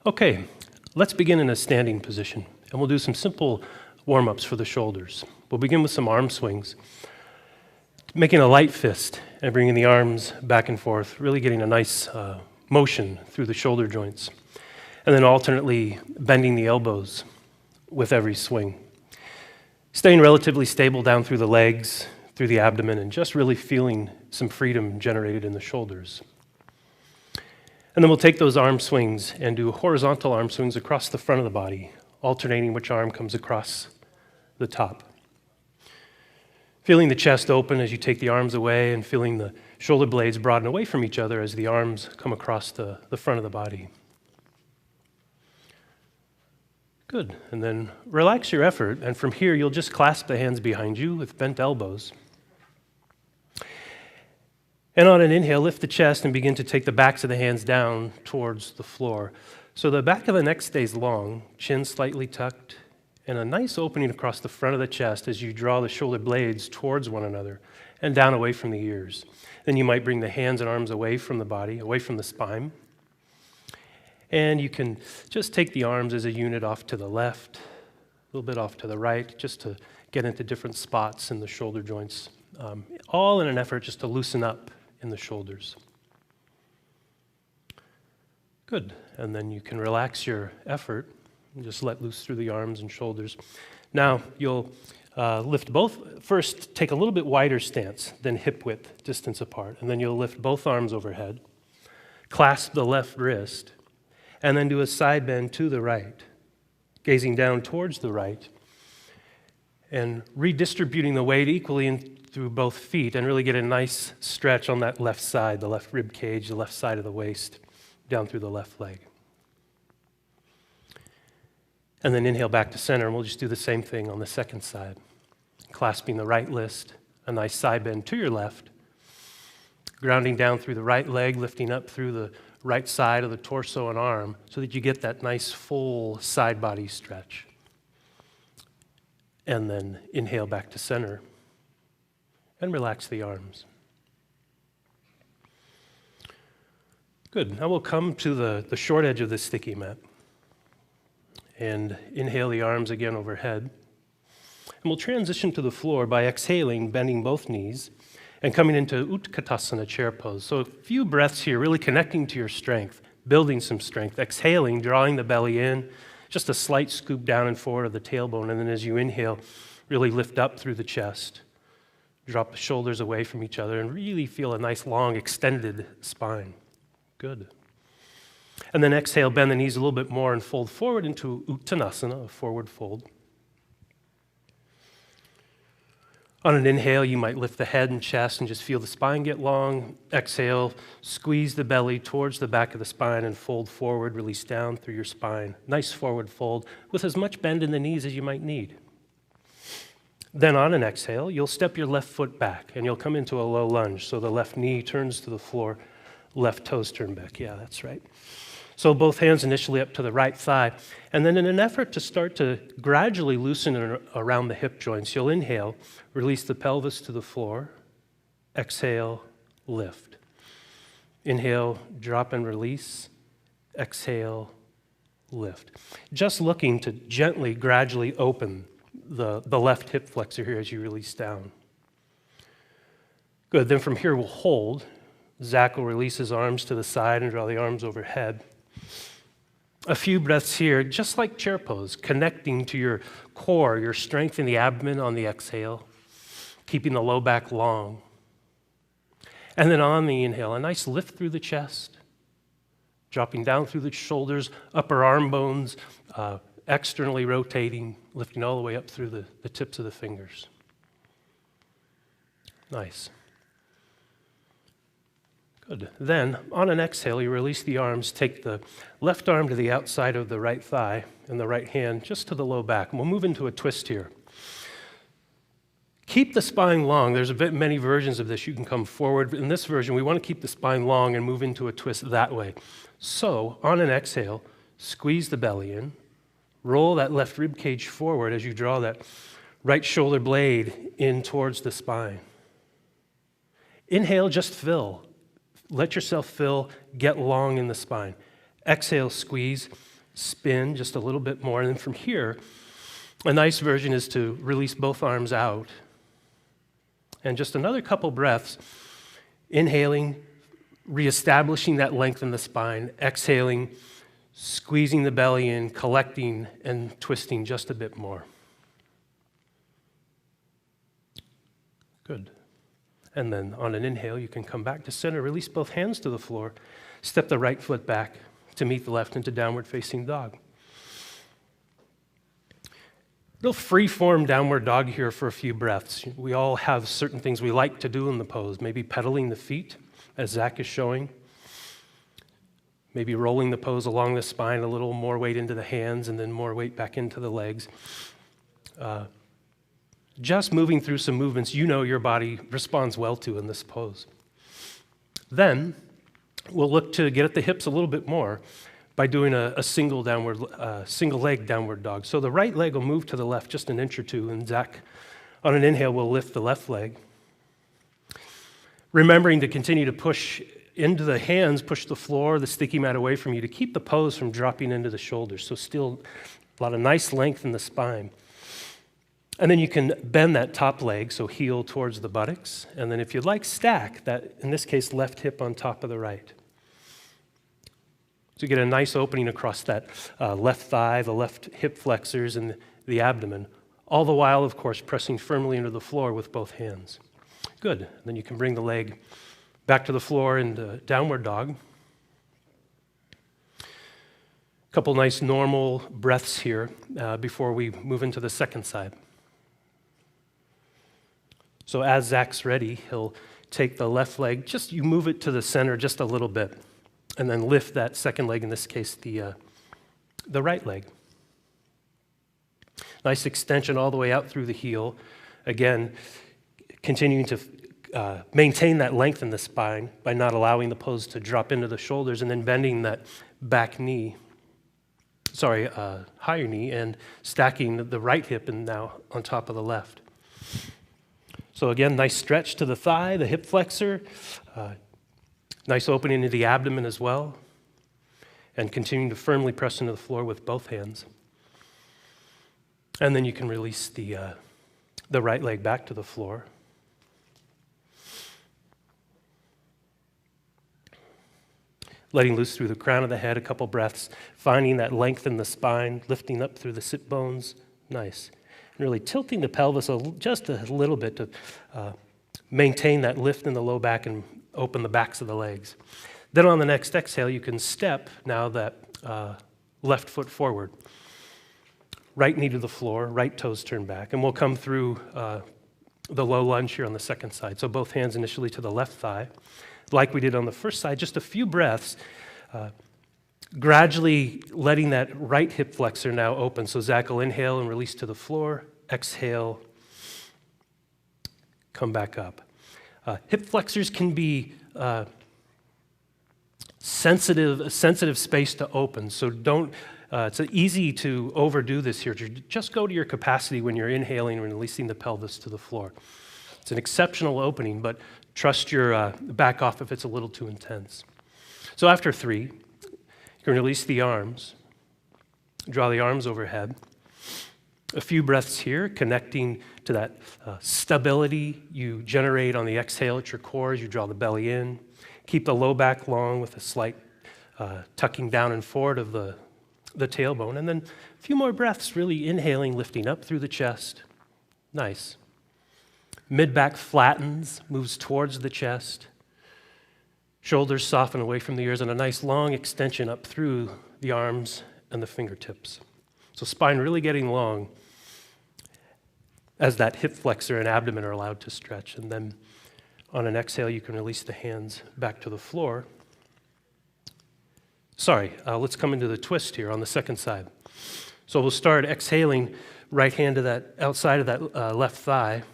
Okay, let's begin in a standing position, and we'll do some simple warm-ups for the shoulders. We'll begin with some arm swings, making a light fist and bringing the arms back and forth, really getting a nice motion through the shoulder joints, and then alternately bending the elbows with every swing. Staying relatively stable down through the legs, through the abdomen, and just really feeling some freedom generated in the shoulders. And then we'll take those arm swings and do horizontal arm swings across the front of the body, alternating which arm comes across the top. Feeling the chest open as you take the arms away and feeling the shoulder blades broaden away from each other as the arms come across the front of the body. Good, and then relax your effort, and from here you'll just clasp the hands behind you with bent elbows. And on an inhale, lift the chest and begin to take the backs of the hands down towards the floor. So the back of the neck stays long, chin slightly tucked, and a nice opening across the front of the chest as you draw the shoulder blades towards one another and down away from the ears. Then you might bring the hands and arms away from the body, away from the spine. And you can just take the arms as a unit off to the left, a little bit off to the right, just to get into different spots in the shoulder joints, all in an effort just to loosen up in the shoulders. Good, and then you can relax your effort and just let loose through the arms and shoulders. Now you'll lift both, first take a little bit wider stance than hip width distance apart, and then you'll lift both arms overhead, clasp the left wrist, and then do a side bend to the right, gazing down towards the right, and redistributing the weight equally through both feet, and really get a nice stretch on that left side, the left rib cage, the left side of the waist, down through the left leg. And then inhale back to center, and we'll just do the same thing on the second side. Clasping the right wrist, a nice side bend to your left, grounding down through the right leg, lifting up through the right side of the torso and arm so that you get that nice full side body stretch. And then inhale back to center and relax the arms. Good. Now we'll come to the short edge of the sticky mat and inhale the arms again overhead. And we'll transition to the floor by exhaling, bending both knees, and coming into Utkatasana, chair pose. So a few breaths here, really connecting to your strength, building some strength. Exhaling, drawing the belly in, just a slight scoop down and forward of the tailbone. And then as you inhale, really lift up through the chest. Drop the shoulders away from each other and really feel a nice long extended spine. Good. And then exhale, bend the knees a little bit more and fold forward into Uttanasana, a forward fold. On an inhale, you might lift the head and chest and just feel the spine get long. Exhale, squeeze the belly towards the back of the spine and fold forward, release down through your spine. Nice forward fold with as much bend in the knees as you might need. Then on an exhale, you'll step your left foot back and you'll come into a low lunge. So the left knee turns to the floor, left toes turn back. Yeah, that's right. So both hands initially up to the right thigh. And then in an effort to start to gradually loosen around the hip joints, you'll inhale, release the pelvis to the floor. Exhale, lift. Inhale, drop and release. Exhale, lift. Just looking to gently, gradually open the left hip flexor here as you release down. Good, then from here we'll hold. Zach will release his arms to the side and draw the arms overhead. A few breaths here, just like chair pose, connecting to your core, your strength in the abdomen on the exhale, keeping the low back long. And then on the inhale, a nice lift through the chest, dropping down through the shoulders, upper arm bones, externally rotating, lifting all the way up through the tips of the fingers. Nice. Good. Then, on an exhale, you release the arms, take the left arm to the outside of the right thigh and the right hand just to the low back. And we'll move into a twist here. Keep the spine long. There's many versions of this. You can come forward. In this version, we want to keep the spine long and move into a twist that way. So, on an exhale, squeeze the belly in. Roll that left rib cage forward as you draw that right shoulder blade in towards the spine. Inhale, just fill. Let yourself fill, get long in the spine. Exhale, squeeze. spin just a little bit more. And then from here, a nice version is to release both arms out. And just another couple breaths, inhaling, reestablishing that length in the spine, exhaling, squeezing the belly in, collecting, and twisting just a bit more. Good. And then on an inhale, you can come back to center, release both hands to the floor, step the right foot back to meet the left into downward facing dog. Real free-form downward dog here for a few breaths. We all have certain things we like to do in the pose, maybe pedaling the feet, as Zach is showing, maybe rolling the pose along the spine, a little more weight into the hands and then more weight back into the legs. Just moving through some movements you know your body responds well to in this pose. Then we'll look to get at the hips a little bit more by doing a single leg downward dog. So the right leg will move to the left just an inch or two, and Zach, on an inhale, will lift the left leg. Remembering to continue to push into the hands, push the floor, the sticky mat away from you to keep the pose from dropping into the shoulders. So still a lot of nice length in the spine. And then you can bend that top leg, so heel towards the buttocks. And then if you'd like, stack that, in this case, left hip on top of the right. So you get a nice opening across that left thigh, the left hip flexors, and the abdomen, all the while, of course, pressing firmly into the floor with both hands. Good. Then you can bring the leg back to the floor in downward dog. A couple nice normal breaths here before we move into the second side. So as Zach's ready, he'll take the left leg, you move it to the center just a little bit, and then lift that second leg, in this case, the right leg. Nice extension all the way out through the heel. Again, continuing to maintain that length in the spine by not allowing the pose to drop into the shoulders, and then bending that higher knee, and stacking the right hip and now on top of the left. So again, nice stretch to the thigh, the hip flexor, nice opening into the abdomen as well, and continuing to firmly press into the floor with both hands. And then you can release the right leg back to the floor. Letting loose through the crown of the head, a couple breaths, finding that length in the spine, lifting up through the sit bones. Nice. And really tilting the pelvis just a little bit to maintain that lift in the low back and open the backs of the legs. Then on the next exhale, you can step now that left foot forward. Right knee to the floor, right toes turned back. And we'll come through the low lunge here on the second side. So both hands initially to the left thigh. Like we did on the first side, just a few breaths, gradually letting that right hip flexor now open. So Zach will inhale and release to the floor, exhale, come back up. Hip flexors can be sensitive space to open, so don't, it's easy to overdo this here. Just go to your capacity when you're inhaling and releasing the pelvis to the floor. It's an exceptional opening, but trust your back off if it's a little too intense. So after 3, you can release the arms, draw the arms overhead. A few breaths here, connecting to that stability you generate on the exhale at your core as you draw the belly in. Keep the low back long with a slight tucking down and forward of the tailbone. And then a few more breaths, really inhaling, lifting up through the chest. Nice. Mid-back flattens, moves towards the chest. Shoulders soften away from the ears, and a nice long extension up through the arms and the fingertips. So spine really getting long as that hip flexor and abdomen are allowed to stretch. And then on an exhale, you can release the hands back to the floor. Let's come into the twist here on the second side. So we'll start exhaling, right hand to that outside of that left thigh,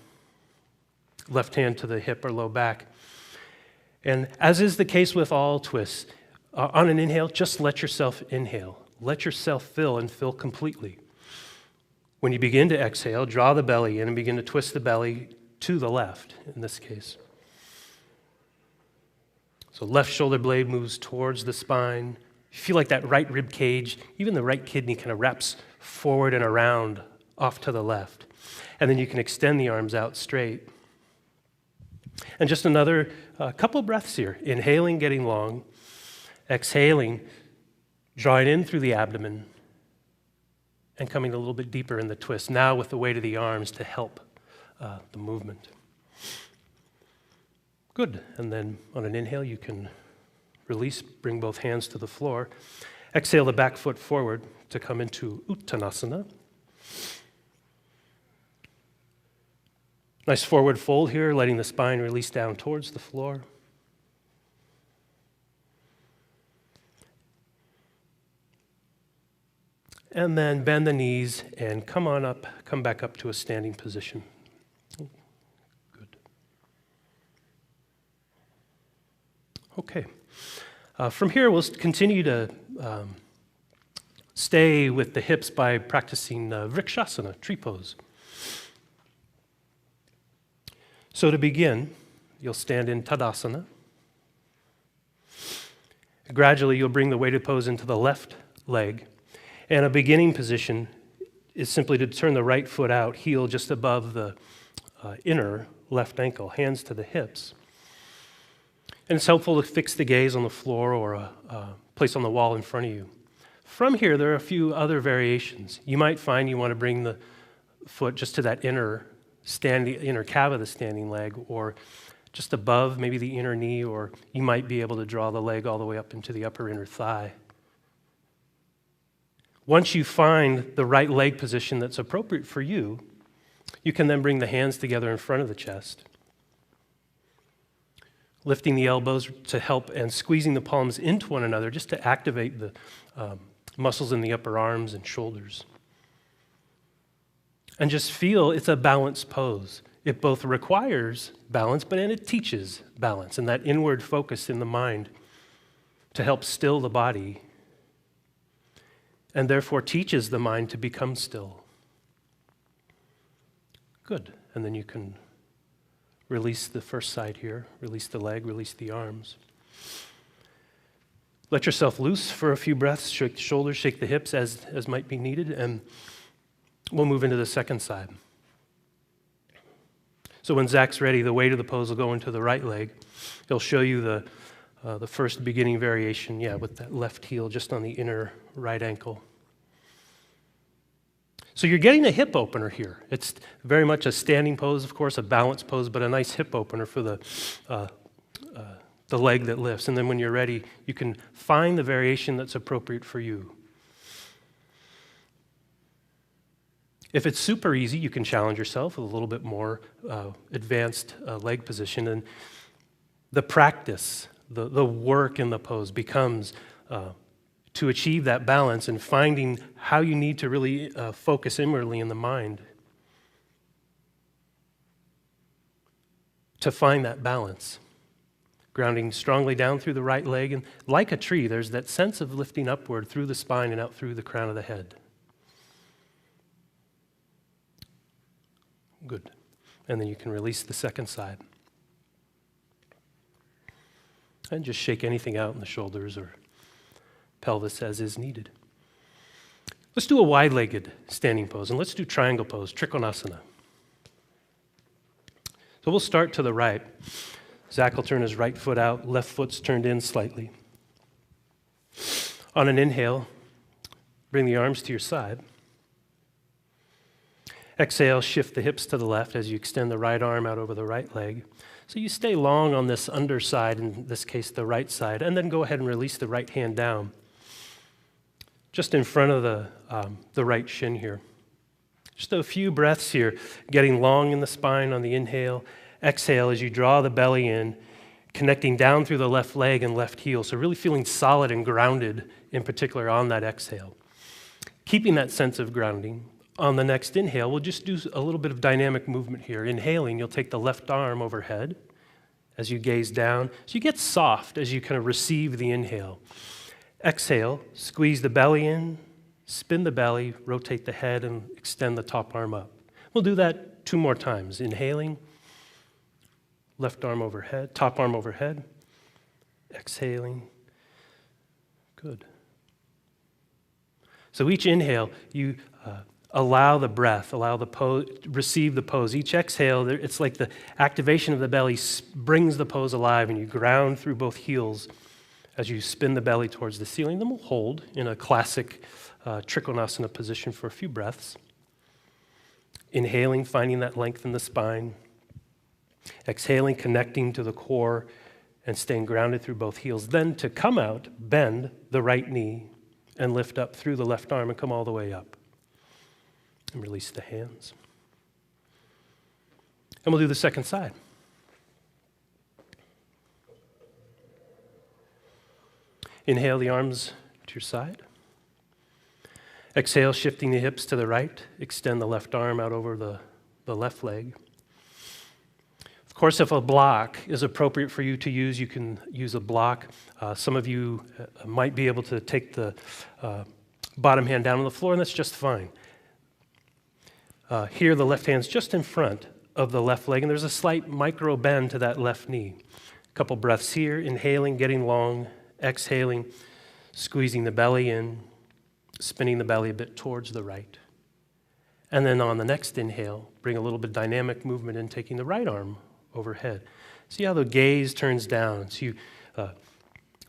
left hand to the hip or low back. And as is the case with all twists, on an inhale, just let yourself inhale. Let yourself fill and fill completely. When you begin to exhale, draw the belly in and begin to twist the belly to the left, in this case. So left shoulder blade moves towards the spine, You feel like that right rib cage, even the right kidney kind of wraps forward and around off to the left. And then you can extend the arms out straight. And just another couple breaths here. Inhaling, getting long. Exhaling, drawing in through the abdomen and coming a little bit deeper in the twist, now with the weight of the arms to help the movement. Good. And then on an inhale, you can release, bring both hands to the floor. Exhale the back foot forward to come into Uttanasana. Nice forward fold here, letting the spine release down towards the floor. And then bend the knees and come on up, come back up to a standing position. Good. Okay. From here, we'll continue to stay with the hips by practicing Vrikshasana, tree pose. So to begin, you'll stand in Tadasana. Gradually, you'll bring the weighted pose into the left leg. And a beginning position is simply to turn the right foot out, heel just above the inner left ankle, hands to the hips. And it's helpful to fix the gaze on the floor or a place on the wall in front of you. From here, there are a few other variations. You might find you want to bring the foot just to that inner calf of the standing leg, or just above maybe the inner knee, or you might be able to draw the leg all the way up into the upper inner thigh. Once you find the right leg position that's appropriate for you, you can then bring the hands together in front of the chest, lifting the elbows to help and squeezing the palms into one another just to activate the muscles in the upper arms and shoulders. And just feel it's a balanced pose. It both requires balance, and it teaches balance and that inward focus in the mind to help still the body, and therefore teaches the mind to become still. Good. And then you can release the first side here, release the leg, release the arms. Let yourself loose for a few breaths, shake the shoulders, shake the hips as might be needed, and we'll move into the second side. So when Zach's ready, the weight of the pose will go into the right leg. He'll show you the first beginning variation, with that left heel just on the inner right ankle. So you're getting a hip opener here. It's very much a standing pose, of course, a balanced pose, but a nice hip opener for the leg that lifts. And then when you're ready, you can find the variation that's appropriate for you. If it's super easy, you can challenge yourself with a little bit more advanced leg position. And the practice, the work in the pose becomes to achieve that balance and finding how you need to really focus inwardly in the mind to find that balance. Grounding strongly down through the right leg. And like a tree, there's that sense of lifting upward through the spine and out through the crown of the head. Good. And then you can release the second side. And just shake anything out in the shoulders or pelvis as is needed. Let's do a wide-legged standing pose, and let's do triangle pose, Trikonasana. So we'll start to the right. Zach will turn his right foot out, left foot's turned in slightly. On an inhale, bring the arms to your side. Exhale, shift the hips to the left as you extend the right arm out over the right leg. So you stay long on this underside, in this case the right side, and then go ahead and release the right hand down, just in front of the right shin here. Just a few breaths here, getting long in the spine on the inhale. Exhale as you draw the belly in, connecting down through the left leg and left heel. So really feeling solid and grounded, in particular on that exhale. Keeping that sense of grounding. On the next inhale, we'll just do a little bit of dynamic movement here. Inhaling, you'll take the left arm overhead as you gaze down. So you get soft as you kind of receive the inhale. Exhale, squeeze the belly in, spin the belly, rotate the head, and extend the top arm up. We'll do that 2 more times. Inhaling, left arm overhead, top arm overhead. Exhaling. Good. So each inhale, you allow the breath, allow the pose, receive the pose. Each exhale, it's like the activation of the belly brings the pose alive, and you ground through both heels as you spin the belly towards the ceiling. Then we'll hold in a classic Trikonasana position for a few breaths. Inhaling, finding that length in the spine. Exhaling, connecting to the core and staying grounded through both heels. Then to come out, bend the right knee and lift up through the left arm and come all the way up. And release the hands. And we'll do the second side. Inhale the arms to your side. Exhale, shifting the hips to the right. Extend the left arm out over the left leg. Of course, if a block is appropriate for you to use, you can use a block. Some of you might be able to take the bottom hand down on the floor, and that's just fine. Here, the left hand's just in front of the left leg, and there's a slight micro bend to that left knee. A couple breaths here, inhaling, getting long, exhaling, squeezing the belly in, spinning the belly a bit towards the right. And then on the next inhale, bring a little bit of dynamic movement in, taking the right arm overhead. See how the gaze turns down, so you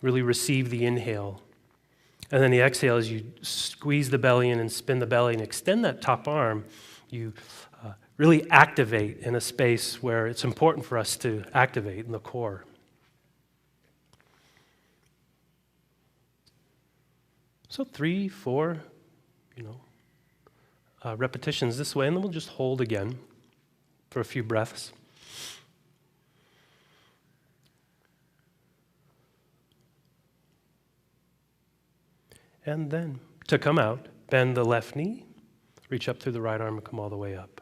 really receive the inhale. And then the exhale, as you squeeze the belly in and spin the belly and extend that top arm, you really activate in a space where it's important for us to activate in the core. So 3, 4, repetitions this way, and then we'll just hold again for a few breaths. And then to come out, bend the left knee, reach up through the right arm and come all the way up.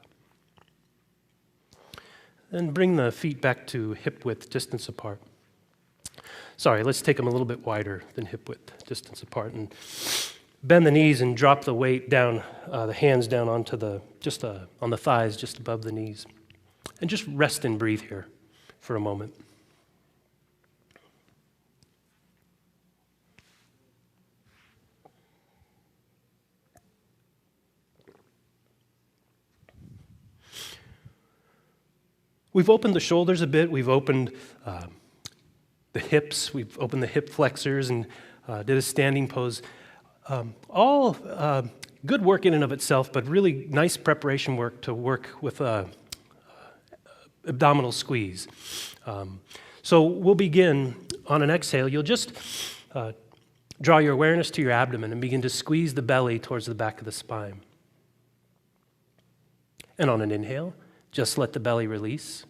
Then bring the feet back to hip width distance apart. Sorry, let's take them a little bit wider than hip width distance apart, and bend the knees and drop the weight down, the hands down onto on the thighs just above the knees. And just rest and breathe here for a moment. We've opened the shoulders a bit. We've opened the hips. We've opened the hip flexors and did a standing pose. All good work in and of itself, but really nice preparation work to work with abdominal squeeze. So we'll begin on an exhale. You'll just draw your awareness to your abdomen and begin to squeeze the belly towards the back of the spine. And on an inhale, just let the belly release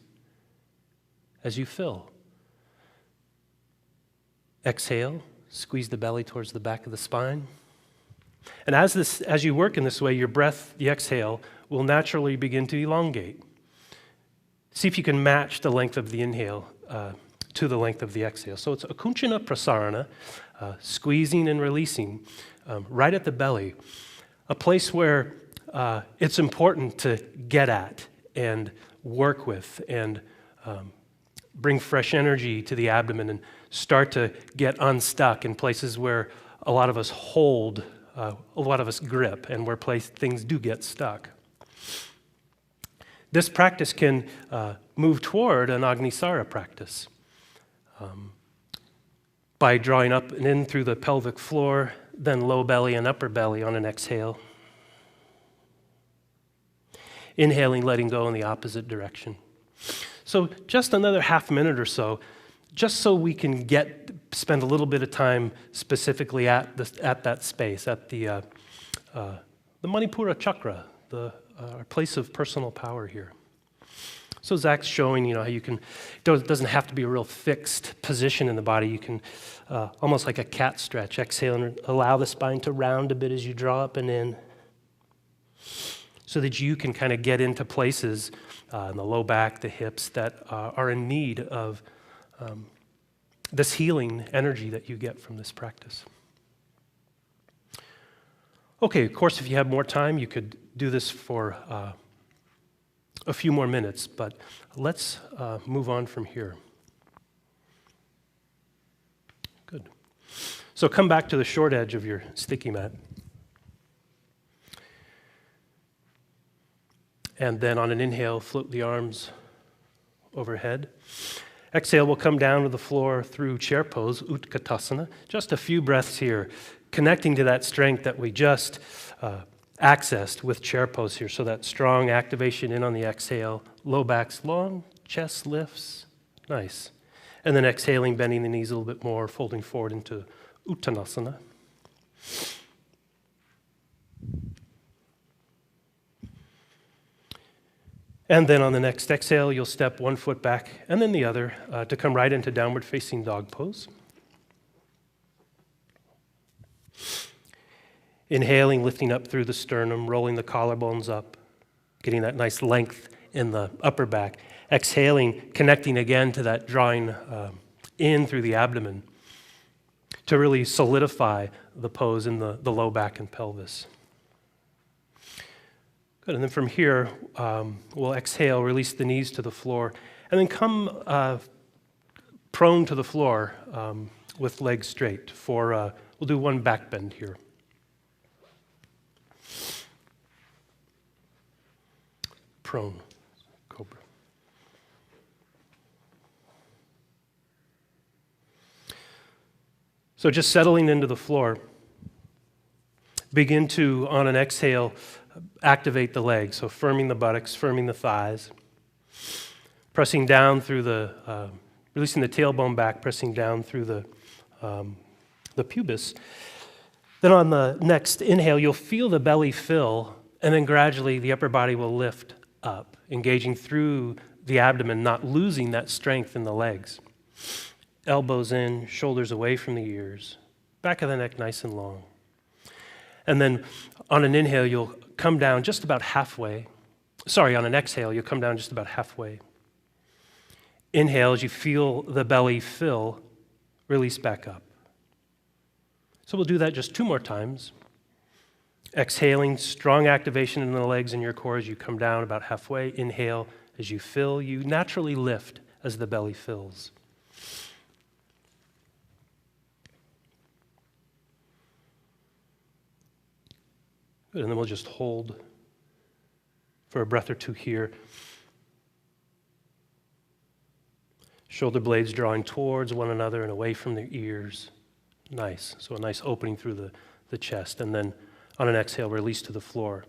as you fill. Exhale, squeeze the belly towards the back of the spine. And as you work in this way, your breath, the exhale, will naturally begin to elongate. See if you can match the length of the inhale to the length of the exhale. So it's Akunchana Prasarana, squeezing and releasing right at the belly, a place where it's important to get at and work with and bring fresh energy to the abdomen and start to get unstuck in places where a lot of us hold, a lot of us grip, and where things do get stuck. This practice can move toward an Agnisara practice by drawing up and in through the pelvic floor, then low belly and upper belly on an exhale. Inhaling, letting go in the opposite direction. So just another half minute or so, just so we can spend a little bit of time specifically at that space, at the Manipura chakra, our place of personal power here. So Zach's showing, how you can, it doesn't have to be a real fixed position in the body. You can, almost like a cat stretch, exhale and allow the spine to round a bit as you draw up and in, so that you can kind of get into places in the low back, the hips, that are in need of this healing energy that you get from this practice. Okay, of course, if you have more time, you could do this for a few more minutes, but let's move on from here. Good. So come back to the short edge of your sticky mat. And then on an inhale, float the arms overhead. Exhale, we'll come down to the floor through chair pose, Utkatasana. Just a few breaths here, connecting to that strength that we just accessed with chair pose here. So that strong activation in on the exhale, low back's long, chest lifts, nice. And then exhaling, bending the knees a little bit more, folding forward into Uttanasana. And then on the next exhale, you'll step one foot back and then the other to come right into downward facing dog pose. Inhaling, lifting up through the sternum, rolling the collarbones up, getting that nice length in the upper back. Exhaling, connecting again to that drawing in through the abdomen to really solidify the pose in the low back and pelvis. Good, and then from here, we'll exhale, release the knees to the floor, and then come prone to the floor with legs straight. We'll do one back bend here. Prone, cobra. So just settling into the floor, begin to, on an exhale, activate the legs. So firming the buttocks, firming the thighs, pressing down through releasing the tailbone back, pressing down through the pubis. Then on the next inhale, you'll feel the belly fill, and then gradually the upper body will lift up, engaging through the abdomen, not losing that strength in the legs. Elbows in, shoulders away from the ears, back of the neck nice and long. And then on an inhale, you'll come down just about halfway. Sorry, on an exhale, you'll come down just about halfway. Inhale as you feel the belly fill, release back up. So we'll do that just 2 more times. Exhaling, strong activation in the legs and your core as you come down about halfway. Inhale, as you fill, you naturally lift as the belly fills. Good, and then we'll just hold for a breath or two here. Shoulder blades drawing towards one another and away from the ears. Nice, so a nice opening through the chest, and then on an exhale, release to the floor.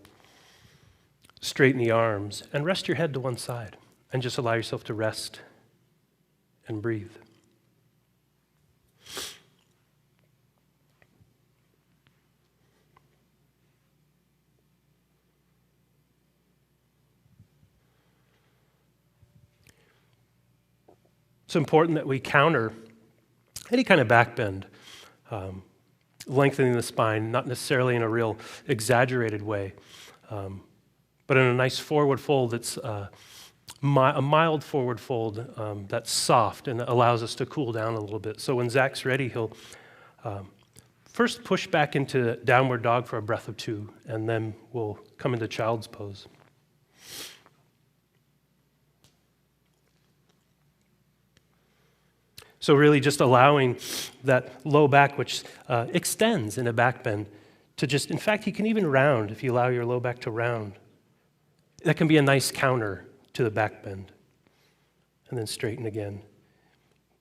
Straighten the arms and rest your head to one side and just allow yourself to rest and breathe. It's important that we counter any kind of back bend. Lengthening the spine, not necessarily in a real exaggerated way, but in a nice forward fold that's a mild forward fold that's soft and allows us to cool down a little bit. So when Zach's ready, he'll first push back into downward dog for a breath or two, and then we'll come into child's pose. So really just allowing that low back, which extends in a back bend, to just, in fact, you can even round if you allow your low back to round. That can be a nice counter to the back bend. And then straighten again.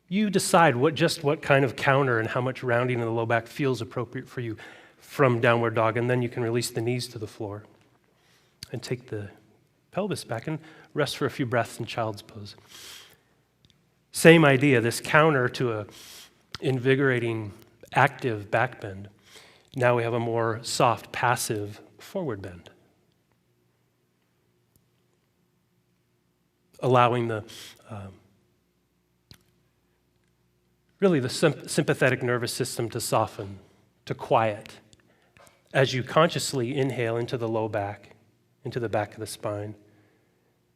You decide what kind of counter and how much rounding in the low back feels appropriate for you from downward dog, and then you can release the knees to the floor and take the pelvis back and rest for a few breaths in child's pose. Same idea, this counter to a invigorating, active back bend. Now we have a more soft, passive forward bend. Allowing the sympathetic nervous system to soften, to quiet, as you consciously inhale into the low back, into the back of the spine,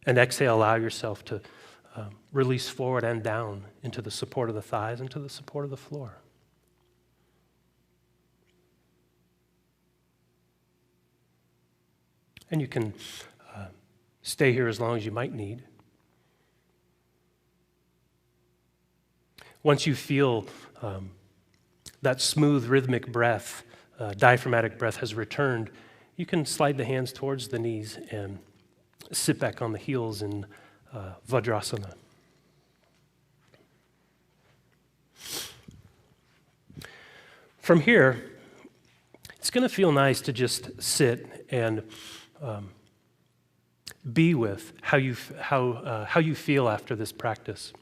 and exhale, allow yourself to release forward and down into the support of the thighs, into the support of the floor. And you can stay here as long as you might need. Once you feel that smooth, rhythmic breath, diaphragmatic breath has returned, you can slide the hands towards the knees and sit back on the heels in Vajrasana. From here, it's going to feel nice to just sit and be with how you feel after this practice.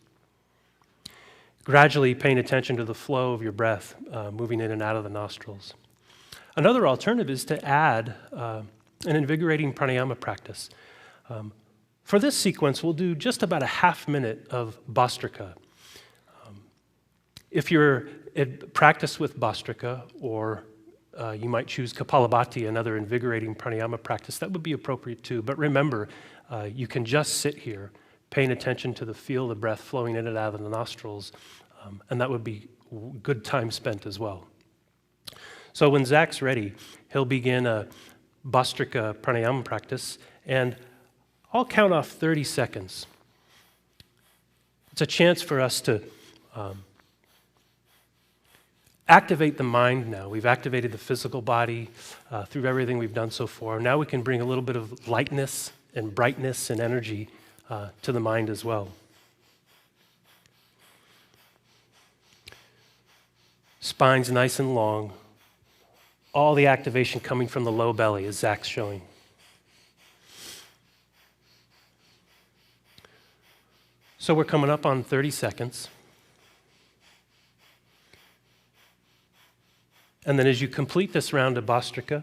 Gradually paying attention to the flow of your breath, moving in and out of the nostrils. Another alternative is to add an invigorating pranayama practice. For this sequence, we'll do just about a half minute of Bhastrika. If you're at practice with Bhastrika, or you might choose Kapalabhati, another invigorating pranayama practice, that would be appropriate too. But remember, you can just sit here, paying attention to the feel of the breath flowing in and out of the nostrils, and that would be good time spent as well. So when Zach's ready, he'll begin a Bhastrika pranayama practice, and I'll count off 30 seconds. It's a chance for us to activate the mind now. We've activated the physical body through everything we've done so far. Now we can bring a little bit of lightness and brightness and energy to the mind as well. Spine's nice and long. All the activation coming from the low belly, as Zach's showing. So we're coming up on 30 seconds. And then as you complete this round of Bhastrika,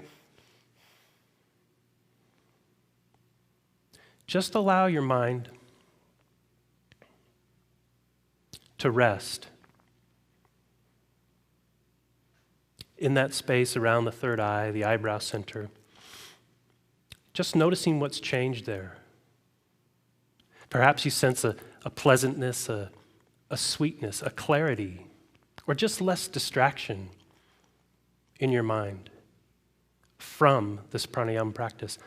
just allow your mind to rest in that space around the third eye, the eyebrow center. Just noticing what's changed there. Perhaps you sense a pleasantness, a sweetness, a clarity, or just less distraction in your mind from this pranayama practice.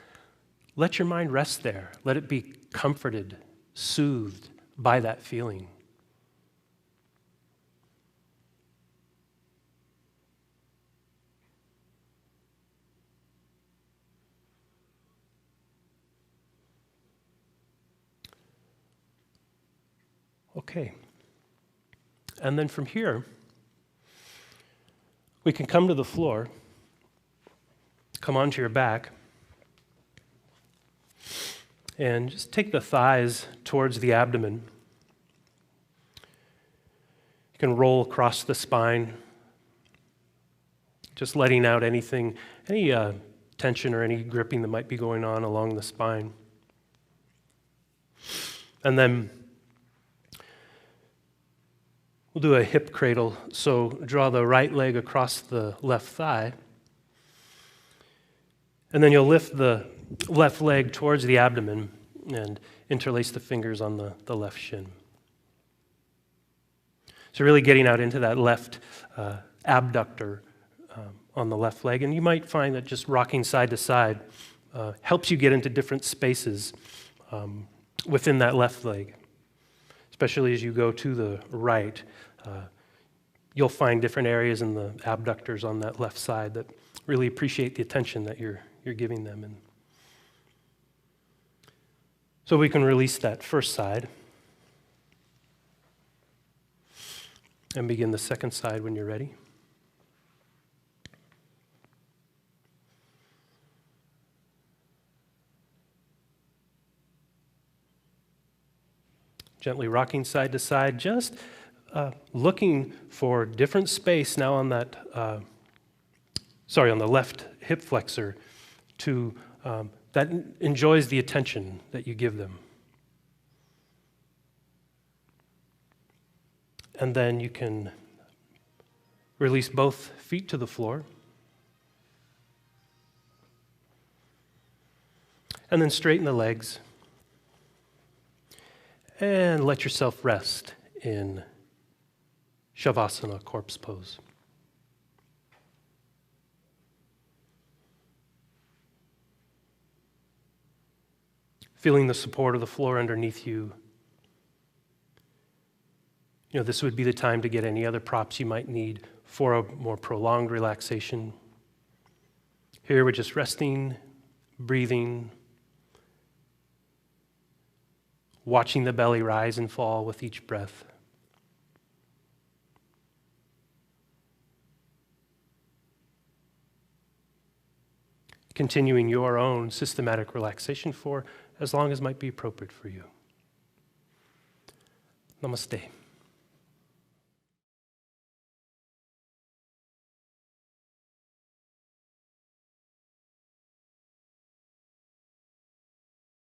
Let your mind rest there. Let it be comforted, soothed by that feeling. Okay. And then from here, we can come to the floor, come onto your back, and just take the thighs towards the abdomen. You can roll across the spine, just letting out any tension or any gripping that might be going on along the spine. And then we'll do a hip cradle. So draw the right leg across the left thigh. And then you'll lift the left leg towards the abdomen and interlace the fingers on the left shin. So really getting out into that left abductor on the left leg. And you might find that just rocking side to side helps you get into different spaces within that left leg. Especially as you go to the right, you'll find different areas in the abductors on that left side that really appreciate the attention that you're giving them. And so we can release that first side and begin the second side when you're ready. Gently rocking side to side, just looking for different space now on that, on the left hip flexor that enjoys the attention that you give them. And then you can release both feet to the floor. And then straighten the legs. And let yourself rest in Shavasana, corpse pose. Feeling the support of the floor underneath you. You know, this would be the time to get any other props you might need for a more prolonged relaxation. Here we're just resting, breathing, watching the belly rise and fall with each breath. Continuing your own systematic relaxation for as long as might be appropriate for you. Namaste.